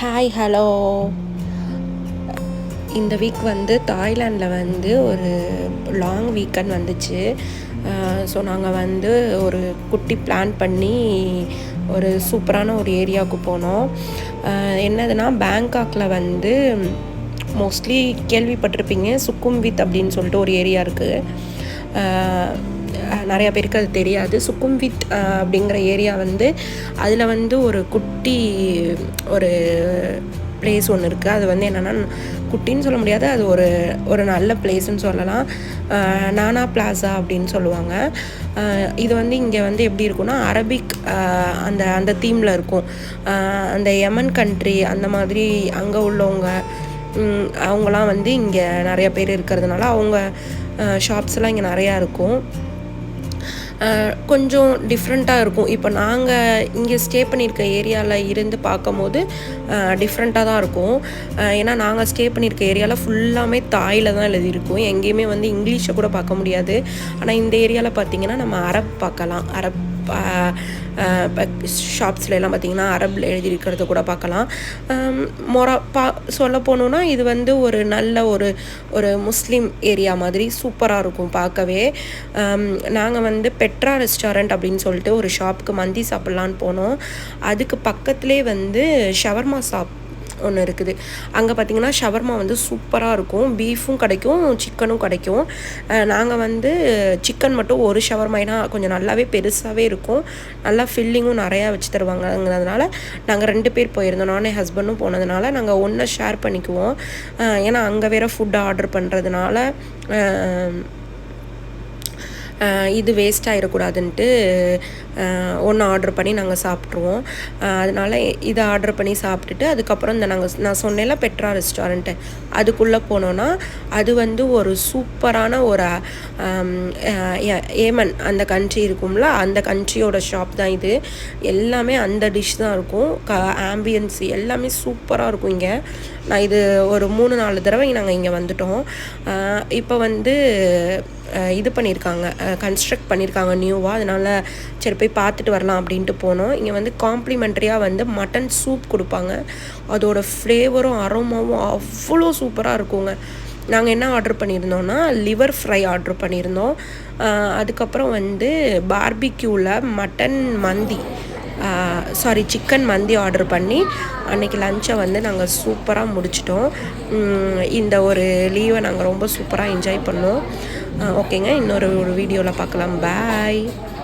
Hi hello. இந்த week வந்து தாய்லாண்டில் வந்து ஒரு லாங் வீக்கெண்ட் வந்துச்சு. ஸோ நாங்கள் வந்து ஒரு குட்டி பிளான் பண்ணி ஒரு சூப்பரான ஒரு ஏரியாவுக்கு போனோம். என்னதுன்னா பேங்காக்கில் வந்து மோஸ்ட்லி கேள்விப்பட்டிருப்பீங்க, சுக்கும்வித் அப்படின்னு சொல்லிட்டு ஒரு ஏரியா இருக்குது. நிறையா பேருக்கு அது தெரியாது. சுக்கும்வித் அப்படிங்கிற ஏரியா வந்து அதில் வந்து ஒரு குட்டி ஒரு பிளேஸ் ஒன்று இருக்குது. அது வந்து என்னென்னா குட்டின்னு சொல்ல முடியாது, அது ஒரு நல்ல பிளேஸ்ன்னு சொல்லலாம். நானா பிளாசா அப்படின்னு சொல்லுவாங்க. இது வந்து இங்கே வந்து எப்படி இருக்குன்னா அரபிக் அந்த தீமில் இருக்கும். அந்த யமன் கண்ட்ரி அந்த மாதிரி அங்கே உள்ளவங்க அவங்களாம் வந்து இங்கே நிறைய பேர் இருக்கிறதுனால அவங்க ஷாப்ஸ்லாம் இங்கே நிறையா இருக்கும். கொஞ்சம் டிஃப்ரெண்ட்டாக இருக்கும். இப்போ நாங்கள் இங்கே ஸ்டே பண்ணியிருக்க ஏரியாவில் இருந்து பார்க்கும்போது டிஃப்ரெண்ட்டாக தான் இருக்கும். ஏன்னா நாங்கள் ஸ்டே பண்ணியிருக்க ஏரியாவில் ஃபுல்லாமே தாயில் தான் எழுதியிருக்கும். எங்கேயுமே வந்து இங்கிலீஷை கூட பார்க்க முடியாது. ஆனால் இந்த ஏரியாவில் பார்த்திங்கன்னா நம்ம அரப் பார்க்கலாம். அரப் ஷாப்ஸ்லாம் பார்த்திங்கன்னா அரபில் எழுதியிருக்கிறத கூட பார்க்கலாம். சொல்ல போனோன்னா இது வந்து ஒரு நல்ல ஒரு முஸ்லீம் ஏரியா மாதிரி சூப்பராக இருக்கும் பார்க்கவே. நாங்கள் வந்து பெட்ரா ரெஸ்டாரண்ட் அப்படின்னு சொல்லிட்டு ஒரு ஷாப்புக்கு மந்தி சாப்பிட்லான்னு போனோம். அதுக்கு பக்கத்துலேயே வந்து ஷவர்மா ஷாப் ஒன்று இருக்குது. அங்கே பார்த்திங்கன்னா ஷவர்மா வந்து சூப்பராக இருக்கும். பீஃபும் கிடைக்கும், சிக்கனும் கிடைக்கும். நாங்கள் வந்து சிக்கன் மட்டும் ஒரு ஷவர்மைனா கொஞ்சம் நல்லாவே பெருசாகவே இருக்கும். நல்லா ஃபில்லிங்கும் நிறையா வச்சு தருவாங்கங்கிறதுனால நாங்கள் 2 பேர் போயிருந்தோம். நானே ஹஸ்பண்டும் போனதுனால நாங்கள் ஒன்றை ஷேர் பண்ணிக்குவோம். ஏன்னா அங்கே வேறு ஃபுட் ஆர்டர் பண்ணுறதுனால இது வேஸ்ட் ஆகிடக்கூடாதுன்ட்டு ஒன்று ஆர்டர் பண்ணி நாங்கள் சாப்பிட்ருவோம். அதனால் இதை ஆர்டர் பண்ணி சாப்பிட்டுட்டு அதுக்கப்புறம் நான் சொன்னேன்ல பெட்ரா ரெஸ்டாரண்ட்டு, அதுக்குள்ளே போனோன்னா அது வந்து ஒரு சூப்பரான ஒரு ஏமன் அந்த கண்ட்ரி இருக்கும்ல, அந்த கண்ட்ரியோட ஷாப் தான் இது. எல்லாமே அந்த டிஷ் தான் இருக்கும். ஆம்பியன்ஸ் எல்லாமே சூப்பராக இருக்கும் இங்கே. நான் இது ஒரு 3-4 தடவை நாங்கள் இங்கே வந்துட்டோம். இப்போ வந்து இது பண்ணியிருக்காங்க, கன்ஸ்ட்ரக்ட் பண்ணியிருக்காங்க நியூவாக. அதனால் சரி போய் பார்த்துட்டு வரலாம் அப்படின்ட்டு போனோம். இங்கே வந்து காம்ப்ளிமெண்ட்ரியாக வந்து மட்டன் சூப் கொடுப்பாங்க. அதோட ஃப்ளேவரும் அரோமாவும் அவ்வளோ சூப்பராக இருக்குங்க. நாங்கள் என்ன ஆர்டர் பண்ணியிருந்தோன்னா லிவர் ஃப்ரை ஆர்டர் பண்ணியிருந்தோம். அதுக்கப்புறம் வந்து பார்பிக்யூவில் சிக்கன் மந்தி ஆர்டர் பண்ணி அன்றைக்கி லஞ்சை வந்து நாங்கள் சூப்பராக முடிச்சிட்டோம். இந்த ஒரு லீவை நாங்கள் ரொம்ப சூப்பராக என்ஜாய் பண்ணோம். ஓகேங்க, இன்னொரு வீடியோவில் பார்க்கலாம். பாய்.